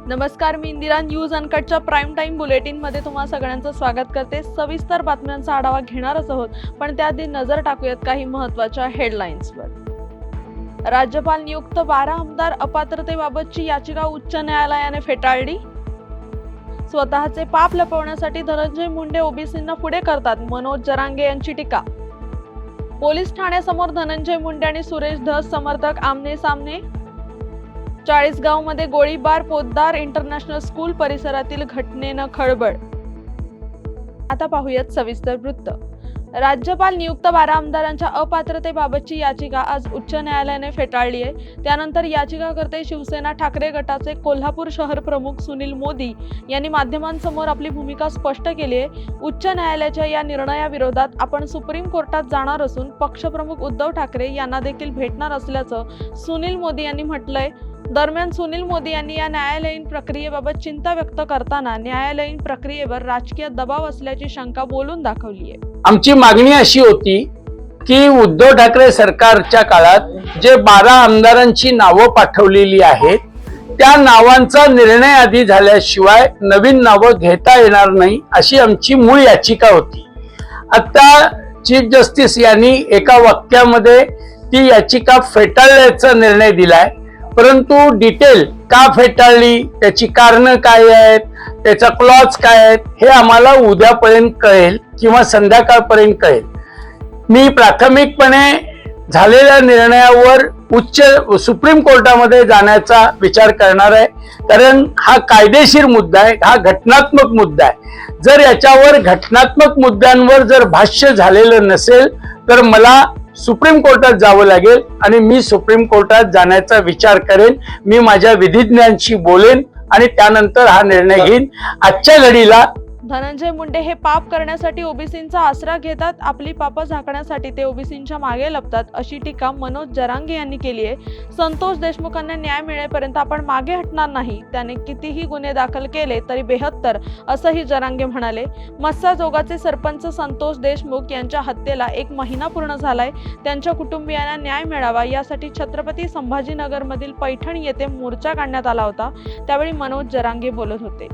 नमस्कार, मी इंदिरा. न्यूज अनकटच्या प्राईम टाइम बुलेटिन मध्ये तुम्हा सगळ्यांचं स्वागत करते. सविस्तर बातम्यांचा आढावा घेणारच आहोत, पण त्याआधी नजर टाकूयात काही महत्त्वाच्या हेडलाईन्सवर. राज्यपाल नियुक्त 12 आमदार अपात्रतेबाबतची याचिका उच्च न्यायालयाने फेटाळली. स्वतःचे पाप लपवण्यासाठी धनंजय मुंडे ओबीसींना पुढे करतात, मनोज जरांगे यांची टीका. पोलीस ठाण्यासमोर धनंजय मुंडे आणि सुरेश धस समर्थक आमने सामने. चाळीसगावमध्ये गोळीबार, पोद्दार इंटरनॅशनल स्कूल परिसरातील घटनेनं खळबळ. आता पाहूयात सविस्तर वृत्त. राज्यपाल नियुक्त 12 आमदारांच्या अपात्रतेबाबतची याचिका आज उच्च न्यायालयाने फेटाळली आहे. त्यानंतर याचिकाकर्ते शिवसेना ठाकरे गटाचे कोल्हापूर शहर प्रमुख सुनील मोदी यांनी माध्यमांसमोर आपली भूमिका स्पष्ट केली आहे. उच्च न्यायालयाच्या या निर्णयाविरोधात आपण सुप्रीम कोर्टात जाणार असून पक्षप्रमुख उद्धव ठाकरे यांना देखील भेटणार असल्याचं सुनील मोदी यांनी म्हटलंय. दरम्यान सुनील मोदी यांनी या न्यायालयीन प्रक्रियेबाबत चिंता व्यक्त करताना न्यायालयीन प्रक्रियेवर राजकीय दबाव असल्याची शंका बोलून दाखवली आहे. आमची मागणी अशी होती की उद्धव ठाकरे सरकारच्या काळात जे 12 आमदारांची नावं पाठवलेली आहेत त्या नावांचा निर्णय आधी झाल्याशिवाय नवीन नावं घेता येणार नाही अशी आमची मूळ याचिका होती. आता चीफ जस्टिस यांनी एका वाक्यामध्ये ती याचिका फेटाळण्याचा निर्णय दिलाय. परंतु डिटेल का फेटाळली, त्याची कारणं काय आहेत, त्याचा क्लॉज काय आहेत हे आम्हाला उद्यापर्यंत कळेल किंवा संध्याकाळपर्यंत कळेल. मी प्राथमिकपणे झालेल्या निर्णयावर सुप्रीम कोर्टामध्ये जाण्याचा विचार करणार आहे, कारण हा कायदेशीर मुद्दा आहे, हा घटनात्मक मुद्दा आहे. जर याच्यावर घटनात्मक मुद्द्यांवर जर भाष्य झालेलं नसेल तर मला सुप्रीम कोर्टात जावं लागेल आणि मी सुप्रीम कोर्टात जाण्याचा विचार करेन. मी माझ्या विधिज्ञांशी बोलेन आणि त्यानंतर हा निर्णय घेईन. आजच्या घडीला धनंजय मुंडे हे पाप करण्यासाठी ओबीसींचा आसरा घेतात, आपली पापं झाकण्यासाठी ते ओबीसींच्या मागे लपतात, अशी टीका मनोज जरांगे यांनी केली आहे. संतोष देशमुखांना न्याय मिळेपर्यंत आपण मागे हटणार नाही. त्याने कितीही गुन्हे दाखल केले तरी 72 असंही जरांगे म्हणाले. मस्साजोगाचे सरपंच संतोष देशमुख यांच्या हत्येला 1 महिना पूर्ण झालाय. त्यांच्या कुटुंबियांना न्याय मिळावा यासाठी छत्रपती संभाजीनगरमधील पैठण येथे मोर्चा काढण्यात आला होता. त्यावेळी मनोज जरांगे बोलत होते.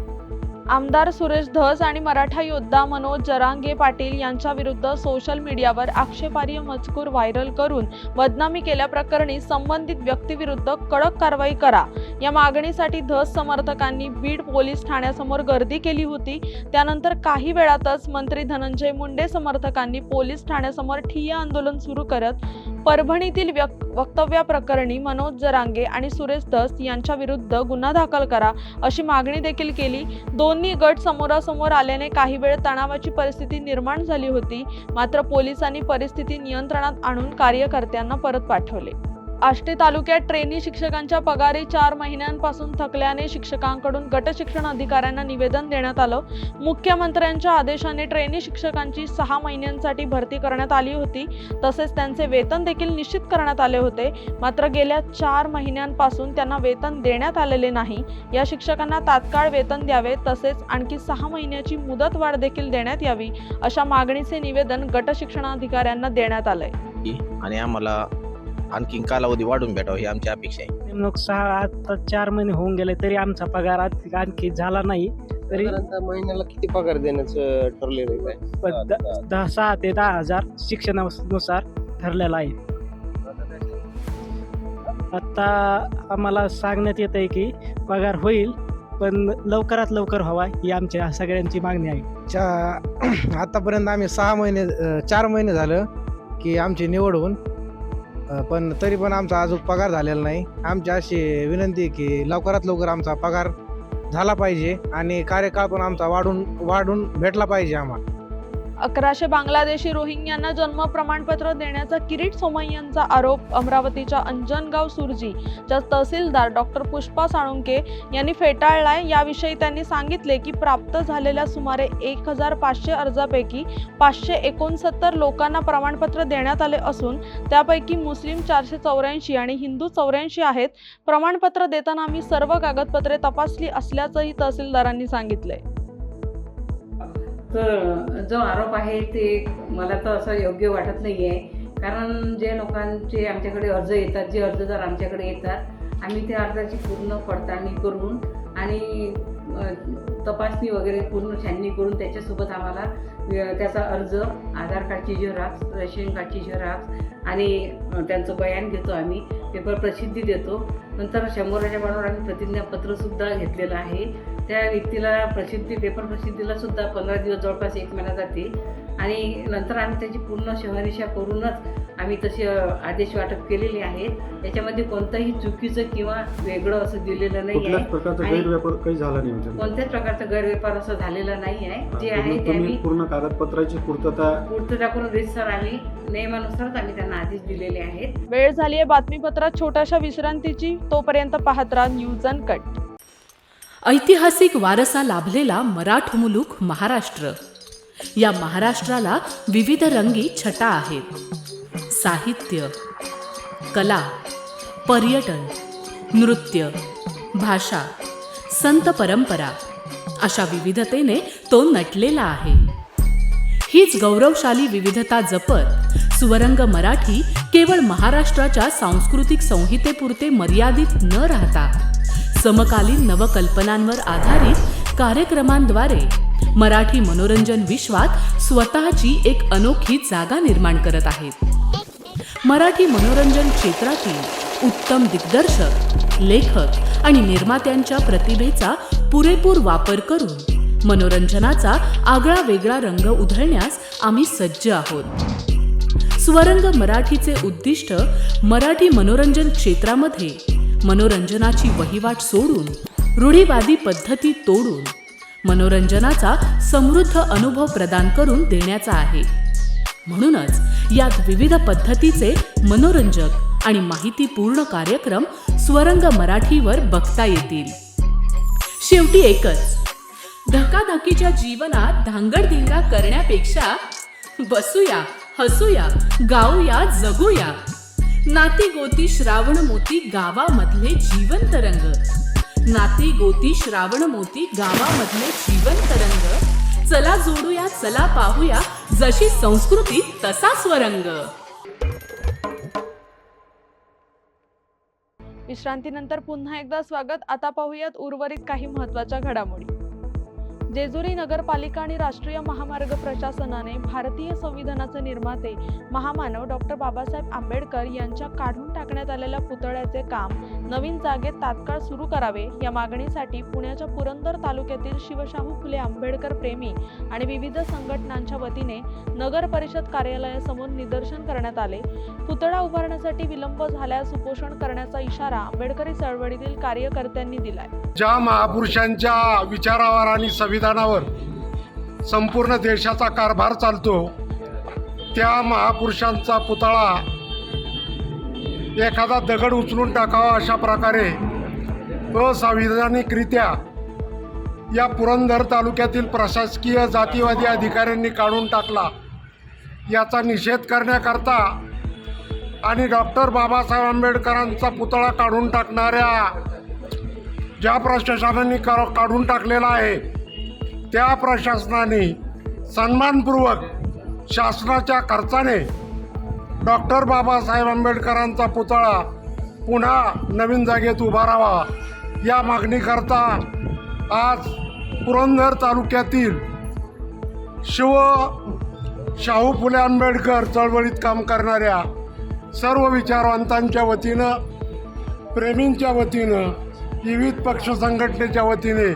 आमदार सुरेश धस आणि मराठा योद्धा मनोज जरांगे पाटील यांच्या विरुद्ध सोशल मीडियावर आक्षेपार्ह मजकूर व्हायरल करून बदनामी केल्याप्रकरणी संबंधित व्यक्तीविरुद्ध कडक कारवाई करा या मागणीसाठी धस समर्थकांनी बीड पोलीस ठाण्यासमोर गर्दी केली होती. त्यानंतर काही वेळातच मंत्री धनंजय मुंडे समर्थकांनी पोलीस ठाण्यासमोर ठिय्या आंदोलन सुरू करत परभणीतील वक्तव्याप्रकरणी मनोज जरांगे आणि सुरेश धस यांच्या विरुद्ध गुन्हा दाखल करा अशी मागणी देखील केली. दोन्ही गट समोरासमोर आल्याने काही वेळ तणावाची परिस्थिती निर्माण झाली होती. मात्र पोलिसांनी परिस्थिती नियंत्रणात आणून कार्यकर्त्यांना परत पाठवले. आष्टी तालुक्यात ट्रेनी शिक्षकांच्या पगारी 4 महिन्यांपासून थकल्याने शिक्षकांकडून गट शिक्षण अधिकाऱ्यांना निवेदन देण्यात आलं. मुख्यमंत्र्यांच्या आदेशाने ट्रेनी शिक्षकांची 6 महिन्यांसाठी भरती करण्यात आली होती. तसेच त्यांचे वेतन देखील निश्चित करण्यात आले होते. मात्र गेल्या 4 महिन्यांपासून त्यांना वेतन देण्यात आलेले नाही. या शिक्षकांना तात्काळ वेतन द्यावे तसेच आणखी 6 महिन्याची मुदत वाढ देखील देण्यात यावी अशा मागणीचे निवेदन गट शिक्षणाधिकाऱ्यांना देण्यात आलंय. आणि आम्हाला आणखी कालावधी वाढून भेटावं ही आमची अपेक्षा आहे. नेमणूक 4 महिने होऊन गेले तरी आमचा पगार आणखी झाला नाही. तरी महिन्याला किती पगार देण्याचं ठरलेलं आहे? 6 ते 10 हजार शिक्षणानुसार ठरलेला आहे. आता आम्हाला सांगण्यात येत आहे की पगार होईल, पण लवकरात लवकर व्हावा ही आमच्या सगळ्यांची मागणी आहे. आतापर्यंत आम्ही 4 महिने झालं की आमची निवड होऊन, पण तरी पण आमचा अजून पगार झालेला नाही. आमची अशी विनंती की लवकरात लवकर आमचा पगार झाला पाहिजे आणि कार्यकाळ पण आमचा वाढून भेटला पाहिजे आम्हाला. 1100 बांगलादेशी रोहिंग्यांना जन्म प्रमाणपत्र देण्याचा किरीट सोमय्यांचा आरोप अमरावतीच्या अंजनगाव सुरजीच्या तहसीलदार डॉक्टर पुष्पा साळुंके यांनी फेटाळलाय. याविषयी त्यांनी सांगितले की प्राप्त झालेल्या सुमारे 1500 अर्जापैकी 569 लोकांना प्रमाणपत्र देण्यात आले असून त्यापैकी मुस्लिम 484 आणि हिंदू 84 आहेत. प्रमाणपत्र देताना आम्ही सर्व कागदपत्रे तपासली असल्याचंही तहसीलदारांनी सांगितलंय. तर जो आरोप आहे ते मला तर असं योग्य वाटत नाही आहे. कारण जे लोकांचे आमच्याकडे अर्ज येतात, जे अर्जदार आमच्याकडे येतात, आम्ही त्या अर्जाची पूर्ण पडताळणी करून आणि तपासणी वगैरे पूर्ण छाननी करून त्याच्यासोबत आम्हाला त्याचा अर्ज, आधार कार्डची झेरॉक्स, रेशन कार्डची झेरॉक्स आणि त्यांचं बयान घेतो आम्ही, पेपर प्रसिद्धी देतो. नंतर 100च्या बळावर आम्ही प्रतिज्ञापत्रसुद्धा घेतलेलं आहे. त्या व्यक्तीला पेपर प्रसिद्धीला सुद्धा 15 दिवस, जवळपास 1 महिना जाते आणि नंतर आम्ही त्याची पूर्ण शहानिशा करूनच आम्ही तसे आदेश वाटप केलेले आहेत. याच्यामध्ये कोणतंही चुकीचं किंवा वेगळं असं दिलेलं नाही कुठल्याच आहे प्रकारचा आणि गैरव्यापार काही झाला नाही म्हणजे कोणत्याच प्रकारचा गैरव्यापार असं झालेला नाही आहे. जे आहे ते तुम्ही आम्ही पूर्ण कागदपत्राची पूर्तता करून रितसर आम्ही नियमानुसारच आम्ही त्यांना आदेश दिलेले आहेत. वेळ झाली आहे बातमीपत्रात छोट्याशा विश्रांतीची. तोपर्यंत पाहत राहा न्यूज अनकट. ऐतिहासिक वारसा लाभलेला मराठ मुलूक महाराष्ट्र. या महाराष्ट्राला विविध रंगी छटा आहेत. साहित्य, कला, पर्यटन, नृत्य, भाषा, संत परंपरा अशा विविधतेने तो नटलेला आहे. हीच गौरवशाली विविधता जपत सुवरंग मराठी केवळ महाराष्ट्राच्या सांस्कृतिक संहितेपुरते मर्यादित न राहता समकालीन नवकल्पनांवर आधारित कार्यक्रमांद्वारे मराठी मनोरंजन विश्वात स्वतःची एक अनोखी जागा निर्माण करत आहेत. मराठी मनोरंजन क्षेत्रातील उत्तम दिग्दर्शक, लेखक आणि निर्मात्यांच्या प्रतिभेचा पुरेपूर वापर करून मनोरंजनाचा आगळा वेगळा रंग उधळण्यास आम्ही सज्ज आहोत. स्वरंग मराठीचे उद्दिष्ट मराठी मनोरंजन क्षेत्रामध्ये मनोरंजनाची वहिवाट सोडून, रूढीवादी पद्धती तोडून मनोरंजनाचा समृद्ध अनुभव प्रदान करून देण्याचा आहे. म्हणूनच यात विविध पद्धतीचे मनोरंजक आणि माहितीपूर्ण कार्यक्रम स्वरंग मराठीवर बघता येतील. शेवटी एकच, धकाधकीच्या जीवनात धांगडधिंगा करण्यापेक्षा बसूया, हसूया, गाऊया, जगूया. नाती गोती श्रावण मोती गावामधले जीवंत रंग. नाती गोती श्रावण मोती गावामधले जीवंत रंग. चला जोडूया, चला पाहूया, जशी संस्कृती तसा स्वरंग. विश्रांतीनंतर पुन्हा एकदा स्वागत. आता पाहूयात उर्वरित काही महत्त्वाच्या घडामोडी. जेजुरी नगरपालिका आणि राष्ट्रीय महामार्ग प्रशासनाने भारतीय संविधानाचे निर्माते महामानव डॉक्टर बाबासाहेब आंबेडकर यांच्या काढून टाकण्यात आलेल्या पुतळ्याचे काम नवीन जागेत तात्काळ सुरू करावे या मागणीसाठी पुण्याच्या पुरंदर तालुक्यातील शिवशाहू फुले आंबेडकर प्रेमी आणि विविध संघटनांच्या वतीने नगर परिषद कार्यालयासमोर निदर्शन करण्यात आले. पुतळा उभारण्यासाठी विलंब झाल्यास उपोषण करण्याचा इशारा आंबेडकरी चळवळीतील कार्यकर्त्यांनी दिलाय. ज्या महापुरुषांच्या विचारावर आणि संविधानावर संपूर्ण देशाचा कारभार चालतो, त्या महापुरुषांचा पुतळा एखादा दगड उचलून टाकावा अशा प्रकारे असंविधानिकरित्या या पुरंदर तालुक्यातील प्रशासकीय जातीवादी अधिकाऱ्यांनी काढून टाकला. याचा निषेध करण्याकरता आणि डॉक्टर बाबासाहेब आंबेडकरांचा पुतळा काढून टाकणाऱ्या ज्या प्रशासनाने काढून टाकलेला आहे त्या प्रशासनाने सन्मानपूर्वक शासनाच्या खर्चाने डॉक्टर बाबासाहेब आंबेडकरांचा पुतळा पुन्हा नवीन जागेत उभारावा या मागणीकरता आज पुरंदर तालुक्यातील शाहू फुले आंबेडकर चळवळीत काम करणाऱ्या सर्व विचारवंतांच्या वतीनं, प्रेमींच्या वतीनं, विविध पक्ष संघटनेच्या वतीने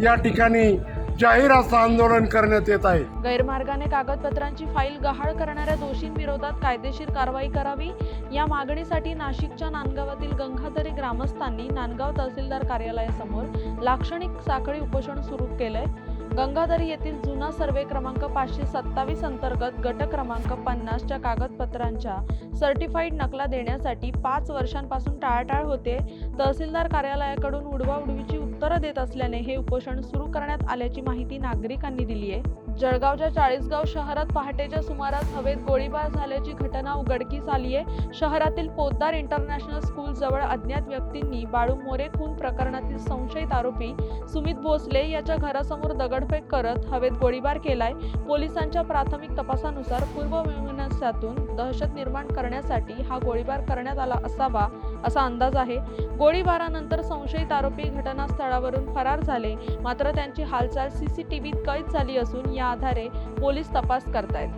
या ठिकाणी जाहीर असं आंदोलन करण्यात येत आहे. गैरमार्गाने कागदपत्रांची फाईल गहाळ करणाऱ्या दोषींविरोधात कायदेशीर कारवाई करावी या मागणीसाठी नाशिकच्या नांदगावातील गंगाधरी ग्रामस्थांनी नांदगाव तहसीलदार कार्यालयासमोर लाक्षणिक साखळी उपोषण सुरू केलंय. गंगाधरी येथील जुना सर्वे क्रमांक 527 अंतर्गत गट क्रमांक 50च्या कागदपत्रांच्या सर्टिफाईड नकला देण्यासाठी 5 वर्षांपासून टाळाटाळ होते. तहसीलदार कार्यालयाकडून उडवाउडवीची उत्तरं देत असल्याने हे उपोषण सुरू करण्यात आल्याची माहिती नागरिकांनी दिली आहे. जळगावच्या चाळीसगाव शहरात पहाटेच्या सुमारास हवेत गोळीबार झाल्याची घटना उघडकीस आली आहे. शहरातील पोद्दार इंटरनॅशनल स्कूल जवळ अज्ञात व्यक्तींनी बाळू मोरे खून प्रकरणातील संशयित आरोपी सुमित भोसले याच्या घरासमोर दगडफेक करत हवेत गोळीबार केलाय. पोलिसांच्या प्राथमिक तपासानुसार पूर्ववैमनस्यातून दहशत निर्माण करण्यासाठी हा गोळीबार करण्यात आला असावा असा अंदाज आहे. गोळीबारानंतर संशयित आरोपी घटनास्थळावरून फरार झाले, मात्र त्यांची हालचाल CCTVत कैद झाली असून या आधारे पोलीस तपास करतायत.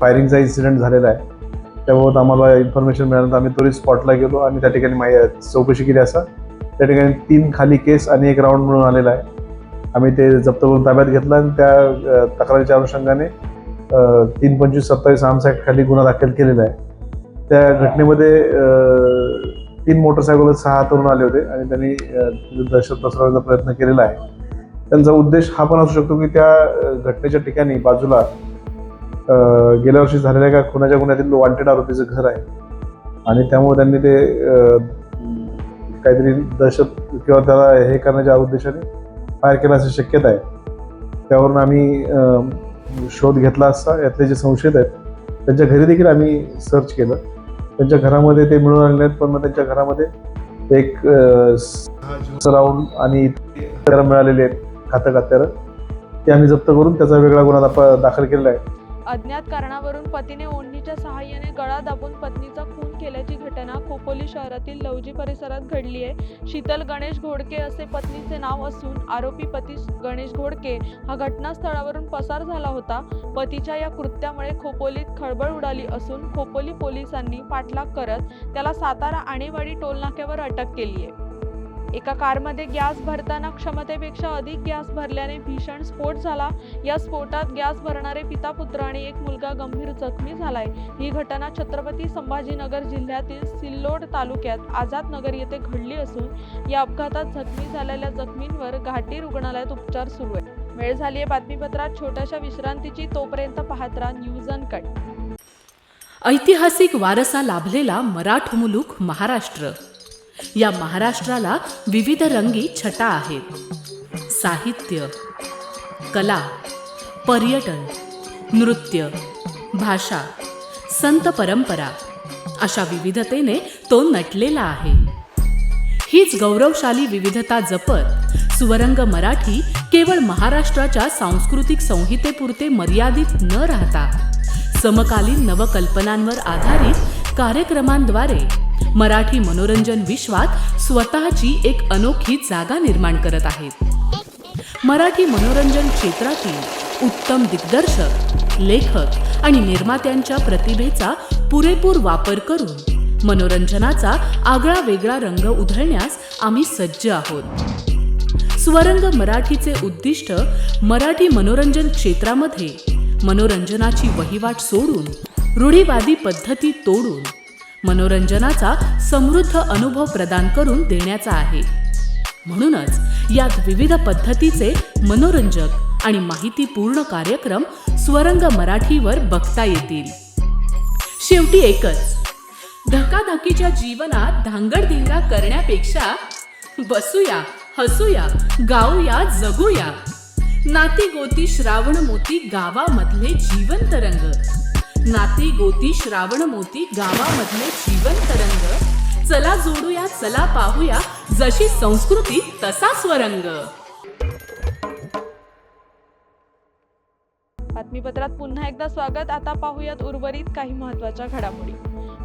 फायरिंगचा इन्सिडेंट झालेला आहे, त्याबाबत आम्हाला इन्फॉर्मेशन मिळाल्यानंतर आम्ही त्वरित स्पॉटला गेलो आणि त्या ठिकाणी चौकशी केली असता त्या ठिकाणी 3 खाली केस आणि 1 राऊंड मिळून आलेला आहे. आम्ही ते जप्त करून ताब्यात घेतला आणि त्या तक्रारीच्या अनुषंगाने 325-27 आर्म्स ॲक्ट खाली गुन्हा दाखल केलेला आहे. त्या घटनेमध्ये 3 मोटरसायकल 6 तरुण आले होते आणि त्यांनी दहशत पसरवण्याचा प्रयत्न केलेला आहे. त्यांचा उद्देश हा पण असू शकतो की त्या घटनेच्या ठिकाणी बाजूला गेल्या वर्षी झालेल्या एका खुनाच्या गुन्ह्यातील वॉन्टेड आरोपीचं घर आहे आणि त्यामुळे त्यांनी ते काहीतरी दहशत किंवा त्याला हे करण्याच्या उद्देशाने फायर केला अशी शक्यता आहे. त्यावरून आम्ही शोध घेतला असता यातले जे संशयित आहेत त्यांच्या घरी देखील आम्ही सर्च केलं. त्यांच्या घरामध्ये ते मिळून आलेले आहेत, पण मग त्यांच्या घरामध्ये एक राऊंड आणि इतर मिळालेले आहेत खात्यारं, ते आम्ही जप्त करून त्याचा वेगळा गुन्हा दाखल केलेला आहे. अज्ञात कारणावरून पतीने ओढणीच्या सहाय्याने गळा दाबून पत्नीचा खून केल्याची घटना खोपोली शहरातील लवजी परिसरात घडली आहे. शीतल गणेश घोडके असे पत्नीचे नाव असून आरोपी पती गणेश घोडके हा घटनास्थळावरून पसार झाला होता. पतीच्या या कृत्यामुळे खोपोलीत खळबळ उडाली असून खोपोली पोलिसांनी पाठलाग करत त्याला सातारा आणेवाडी टोलनाक्यावर अटक केली आहे. एका कारमध्ये गॅस भरताना क्षमतेपेक्षा अधिक गॅस भरल्याने भीषण स्फोट झाला. या स्फोटात गॅस भरणारे पिता पुत्र आणि एक मुलगा गंभीर जखमी झालाय. ही घटना छत्रपती संभाजीनगर जिल्ह्यातील सिल्लोड तालुक्यात आझादनगर येथे घडली असून या अपघातात जखमी झालेल्या जखमींवर घाटी रुग्णालयात उपचार सुरू आहे. वेळ झाली आहे बातमीपत्रात छोट्याशा विश्रांतीची, तोपर्यंत पाहत राहा न्यूज अनकट. ऐतिहासिक वारसा लाभलेला मराठ मुलूक महाराष्ट्र. या महाराष्ट्राला विविध रंगी छटा आहेत. साहित्य, कला, पर्यटन, नृत्य, भाषा, संत परंपरा अशा विविधतेने तो नटलेला आहे. हीच गौरवशाली विविधता जपत सुवरंग मराठी केवळ महाराष्ट्राच्या सांस्कृतिक संहितेपुरते मर्यादित न राहता समकालीन नवकल्पनांवर आधारित कार्यक्रमांद्वारे मराठी मनोरंजन विश्वात स्वतःची एक अनोखी जागा निर्माण करत आहेत. मराठी मनोरंजन क्षेत्रातील उत्तम दिग्दर्शक, लेखक आणि निर्मात्यांच्या प्रतिभेचा पुरेपूर वापर करून मनोरंजनाचा आगळा वेगळा रंग उधळण्यास आम्ही सज्ज आहोत. स्वरंग मराठीचे उद्दिष्ट मराठी मनोरंजन क्षेत्रामध्ये मनोरंजनाची वहिवाट सोडून, रूढीवादी पद्धती तोडून मनोरंजनाचा समृद्ध अनुभव प्रदान करून देण्याचा आहे. म्हणूनच यात विविध पद्धतीचे मनोरंजक आणि माहितीपूर्ण कार्यक्रम स्वरंग मराठीवर बघता येतील. शेवटी एकच, धकाधकीच्या जीवनात धांगडधिंगा करण्यापेक्षा बसूया, हसूया, गाऊया, जगूया. नाती गोती श्रावण मोती गावामधले जीवंत रंग. नाती गोती श्रावण मोती गावामधले जीवंत रंग. चला जोडूया, चला पाहूया, जशी संस्कृती तसा स्वरंग. बातमीपत्रात पुन्हा एकदा स्वागत. आता पाहूयात उर्वरित काही महत्त्वाच्या घडामोडी.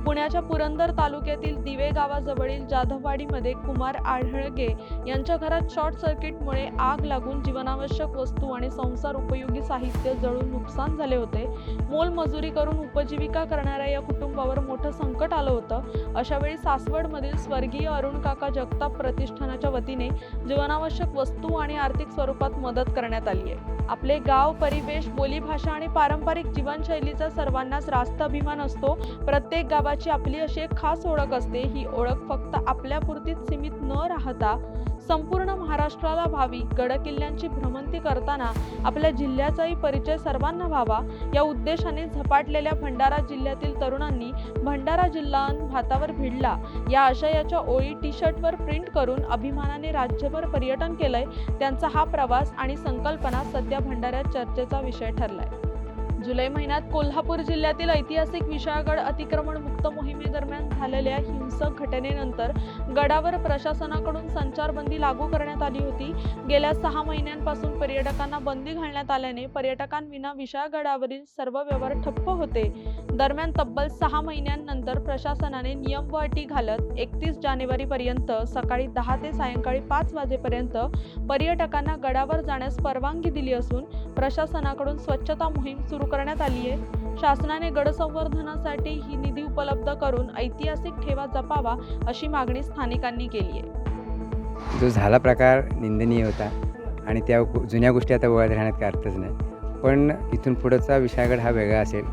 पुण्याच्या पुरंदर तालुक्यातील दिवे गावाजवळील जाधववाडीमध्ये कुमार आढळगे यांच्या घरात शॉर्ट सर्किटमुळे आग लागून जीवनावश्यक वस्तू आणि संसार उपयोगी साहित्य जळून नुकसान झाले होते. मोलमजुरी करून उपजीविका करणाऱ्या या कुटुंबावर मोठं संकट आलं होतं. अशावेळी सासवडमधील स्वर्गीय अरुण काका जगताप प्रतिष्ठानाच्या वतीने जीवनावश्यक वस्तू आणि आर्थिक स्वरूपात मदत करण्यात आली आहे. आपले गाव, परिवेश, बोलीभाषा आणि पारंपरिक जीवनशैलीचा सर्वांनाच रास्त अभिमान असतो. प्रत्येक गावाची आपली अशी एक खास ओळख असते. ही ओळख फक्त आपल्यापुरतीच सीमित न राहता संपूर्ण महाराष्ट्राला व्हावी. गडकिल्ल्यांची भ्रमंती करताना आपल्या जिल्ह्याचाही परिचय सर्वांना व्हावा या उद्देशाने झपाटलेल्या भंडारा जिल्ह्यातील तरुणांनी भंडारा जिल्हा भातावर भिडला या आशयाच्या ओळी टी-शर्टवर प्रिंट करून अभिमानाने राज्यभर पर्यटन केलंय. त्यांचा हा प्रवास आणि संकल्पना सध्या भंडाऱ्यात चर्चेचा विषय ठरलाय. जुलै महिन्यात कोल्हापूर जिल्ह्यातील ऐतिहासिक विशाळगड अतिक्रमण मुक्त मोहिमेदरम्यान झालेल्या हिंसक घटनेनंतर गडावर प्रशासनाकडून संचारबंदी लागू करण्यात आली होती. गेल्या 6 महिन्यांपासून पर्यटकांना बंदी घालण्यात आल्याने पर्यटकांविना विशाळगडावरील सर्व व्यवहार ठप्प होते. दरम्यान तब्बल 6 महिन्यांनंतर प्रशासनाने नियम व अटी घालत 31 जानेवारीपर्यंत सकाळी 10 ते सायंकाळी 5 वाजेपर्यंत पर्यटकांना गडावर जाण्यास परवानगी दिली असून प्रशासनाकडून स्वच्छता मोहीम सुरू करण्यात आली आहे. शासनाने गड संवर्धनासाठी ही निधी उपलब्ध करून ऐतिहासिक ठेवा जपावा अशी मागणी स्थानिकांनी केली आहे. जो झाला प्रकार निंदनीय होता आणि त्या जुन्या गोष्टी आता वळत राहण्यात काही अर्थच नाही. पण इथून पुढचा विशाळगड हा वेगळा असेल.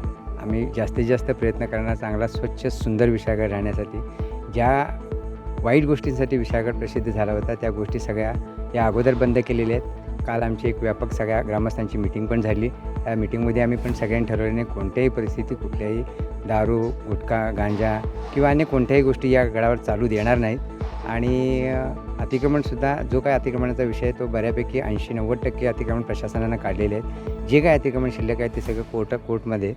आम्ही जास्तीत जास्त प्रयत्न करणार चांगला स्वच्छ सुंदर विशाळगड राहण्यासाठी. ज्या वाईट गोष्टींसाठी विशाळगड प्रसिद्ध झाला होता त्या गोष्टी सगळ्या या अगोदर बंद केलेल्या आहेत. काल आमची एक व्यापक सगळ्या ग्रामस्थांची मीटिंग पण झाली. त्या मीटिंगमध्ये आम्ही पण सगळ्यांनी ठरवल्याने कोणत्याही परिस्थिती कुठल्याही दारू, गुटखा, गांजा किंवा अन्य कोणत्याही गोष्टी या गडावर चालू देणार नाहीत. आणि अतिक्रमणसुद्धा जो काही अतिक्रमणाचा विषय आहे तो बऱ्यापैकी 80-90% अतिक्रमण प्रशासनानं काढलेले आहेत. जे काय अतिक्रमण शिल्लक आहे ते सगळं कोर्टमध्ये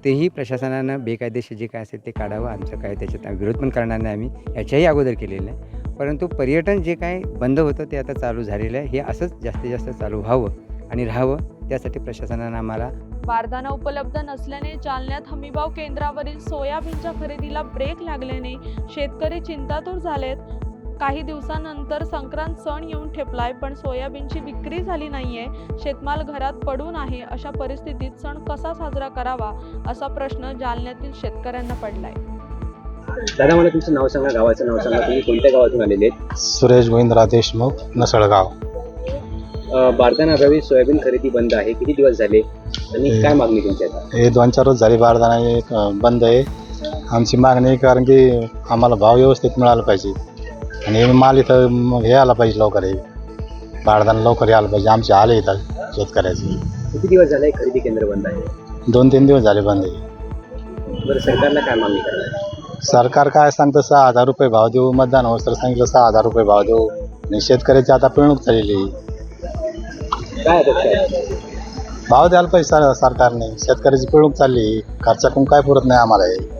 तेही प्रशासनानं बेकायदेशीर जे काय असेल ते काढावं. आमचं काय त्याच्यात विरोध पण करणार नाही आम्ही, याच्याही अगोदर केलेलं आहे. परंतु पर्यटन जे काय बंद होतं ते आता चालू झालेलं आहे. हे असंच जास्तीत जास्त चालू व्हावं आणि राहावं त्यासाठी प्रशासनानं आम्हाला बारदाना उपलब्ध नसल्याने जालन्यात हमीभाव केंद्रावरील सोयाबीनच्या खरेदीला ब्रेक लागल्याने शेतकरी चिंतातूर झालेत. काही दिवसांनंतर संक्रांत सण येऊन ठेपलाय पण सोयाबीनची विक्री झाली नाहीये. शेतमाल घरात पडून आहे. अशा परिस्थितीत सण कसा साजरा करावा असा प्रश्न जालन्यातील शेतकऱ्यांना पडलाय. दादा मला तुमचं नाव सांगा, गावाचं नाव सांगा, तुम्ही कोणत्या गावातून आलेले आहेत? सुरेश गोविंदराव देशमुख, नसळगाव. बारदाना अभावी सोयाबीन खरेदी बंद आहे, किती दिवस झाले आणि काय मागणी तुमची आता? हे 2-4 रोज झाले बारदाना एक बंद आहे. आमची मागणी आहे कारण की आम्हाला भाव व्यवस्थित मिळाला पाहिजे आणि माल इथं मग हे आला पाहिजे लवकर. हे बारदाना लवकर यायला पाहिजे. आमचे आले इथं शेतकऱ्याचे. किती दिवस झाले खरेदी केंद्र बंद आहे? 2-3 दिवस झाले बंद आहे. बरं, सरकारला काय मागणी करणार? सरकार काय सांगतं 6,000 रुपये भाव देऊ. मतदान होतं तर सांगितलं 6,000 रुपये भाव देऊ. आणि शेतकऱ्याची आता पिळवणूक झालेली आहे. काय अपेक्षा आहे? भाव द्यायला पाहिजे सरकारने. शेतकऱ्याची पिळवणूक चालली. खर्चातून काय पुरत नाही आम्हाला हे.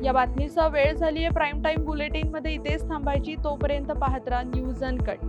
या बातमीचा वेळ झाली आहे. प्राईम टाईम बुलेटिनमध्ये इथेच थांबायची. तोपर्यंत पाहत राहा न्यूज अनकट.